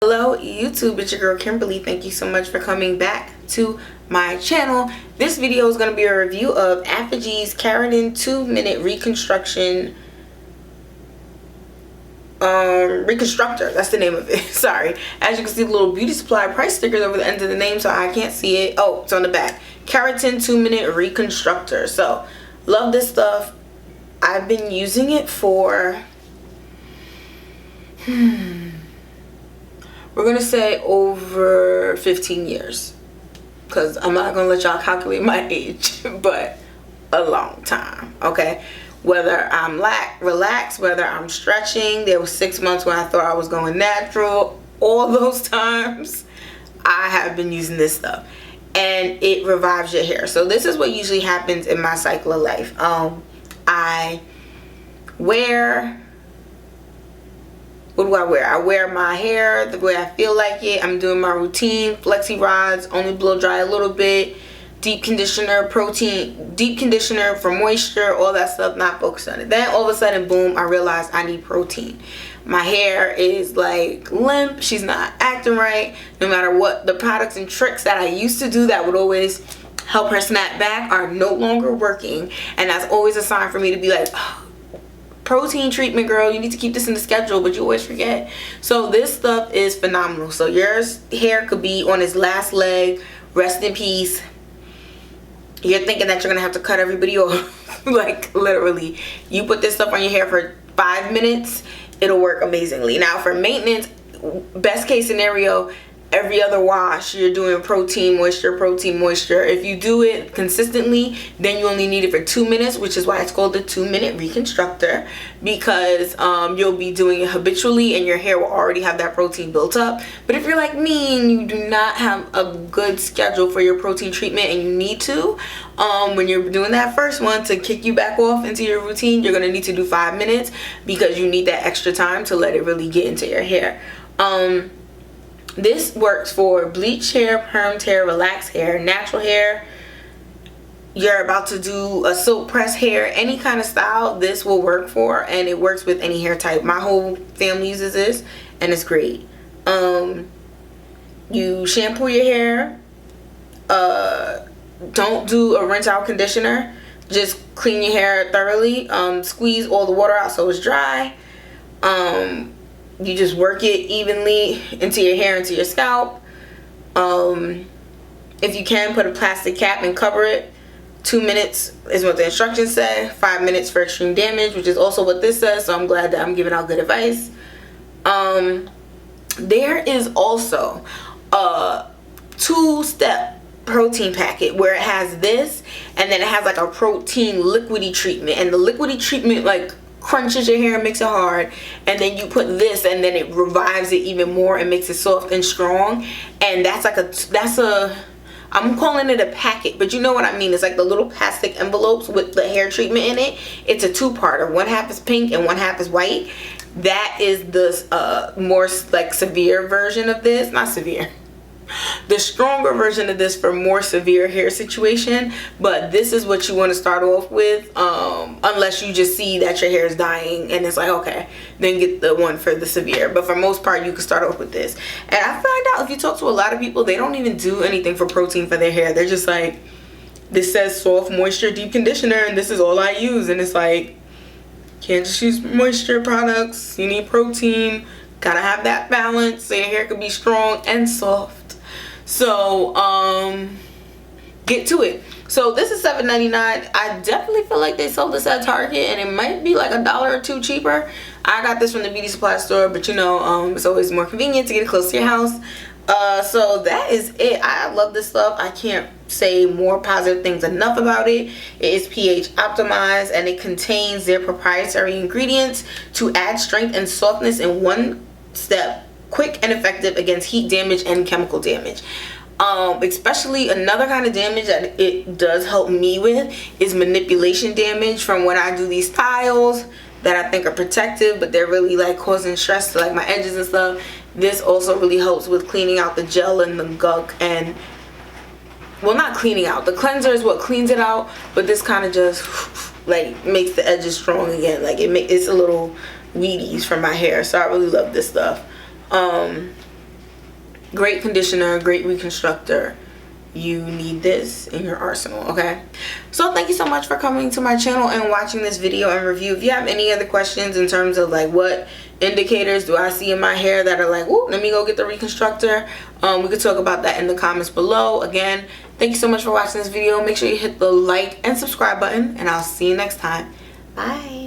Hello YouTube, it's your girl Kimberly. Thank you so much for coming back to my channel. This video is going to be a review of Aphogee Keratin 2-minute reconstruction Reconstructor. That's the name of it. Sorry. As you can see, the little beauty supply price stickers over the end of the name, so I can't see it. Oh, it's on the back. Keratin 2-minute reconstructor. So love this stuff. I've been using it for we're gonna say over 15 years, because I'm not gonna let y'all calculate my age, but a long time. Okay, whether I'm relaxed, whether I'm stretching, there was 6 months when I thought I was going natural. All those times I have been using this stuff, and it revives your hair. So this is what usually happens in my cycle of life. I wear, what do I wear? I wear my hair the way I feel like it. I'm doing my routine, flexi rods, only blow dry a little bit, deep conditioner, deep conditioner for moisture, all that stuff, not focused on it. Then all of a sudden, boom, I realized I need protein. My hair is like limp, she's not acting right. No matter what, the products and tricks that I used to do that would always help her snap back are no longer working, and that's always a sign for me to be like, oh, protein treatment, girl, you need to keep this in the schedule, but you always forget. So this stuff is phenomenal. So your hair could be on its last leg, rest in peace. You're thinking that you're gonna have to cut everybody off. Like literally, you put this stuff on your hair for 5 minutes, it'll work amazingly. Now for maintenance, best case scenario, every other wash you're doing protein moisture. If you do it consistently, then you only need it for 2 minutes, which is why it's called the 2-minute reconstructor, because you'll be doing it habitually and your hair will already have that protein built up. But if you're like me and you do not have a good schedule for your protein treatment, and you need to, when you're doing that first one, to kick you back off into your routine, you're gonna need to do 5 minutes, because you need that extra time to let it really get into your hair. This works for bleached hair, permed hair, relaxed hair, natural hair. You're about to do a silk press hair, any kind of style, this will work for, and it works with any hair type. My whole family uses this, and it's great. You shampoo your hair. Don't do a rinse out conditioner. Just clean your hair thoroughly. Squeeze all the water out so it's dry. You just work it evenly into your hair, into your scalp. If you can, put a plastic cap and cover it. 2 minutes is what the instructions say. 5 minutes for extreme damage, which is also what this says, so I'm glad that I'm giving out good advice. There is also a 2-step protein packet where it has this, and then it has like a protein liquidy treatment, and the liquidy treatment like crunches your hair and makes it hard, and then you put this and then it revives it even more and makes it soft and strong. And that's like I'm calling it a packet, but you know what I mean. It's like the little plastic envelopes with the hair treatment in it. It's a 2-parter. 1/2 is pink and 1/2 is white. That is the more like severe version of this. Not severe, the stronger version of this for more severe hair situation. But this is what you want to start off with, unless you just see that your hair is dying and it's like, okay, then get the one for the severe. But for most part, you can start off with this. And I find out, if you talk to a lot of people, they don't even do anything for protein for their hair. They're just like, this says soft moisture deep conditioner and this is all I use. And it's like, can't just use moisture products, you need protein. Gotta have that balance so your hair can be strong and soft. So get to it. So this is $7.99. I definitely feel like they sold this at Target, and it might be like $1 or $2 cheaper. I got this from the beauty supply store, but you know, it's always more convenient to get it close to your house. So that is it. I love this stuff. I can't say more positive things enough about it. It is pH optimized, and it contains their proprietary ingredients to add strength and softness in one step, quick and effective against heat damage and chemical damage. Especially another kind of damage that it does help me with is manipulation damage from when I do these styles that I think are protective, but they're really like causing stress to like my edges and stuff. This also really helps with cleaning out the gel and the gunk, and well, not cleaning out, the cleanser is what cleans it out, but this kind of just like makes the edges strong again. Like it's a little weedies from my hair, so I really love this stuff. great conditioner, great reconstructor, you need this in your arsenal. Okay, so thank you so much for coming to my channel and watching this video and review. If you have any other questions in terms of like what indicators do I see in my hair that are like, whoa, let me go get the reconstructor, we could talk about that in the comments below. Again, thank you so much for watching this video. Make sure you hit the like and subscribe button, and I'll see you next time. Bye.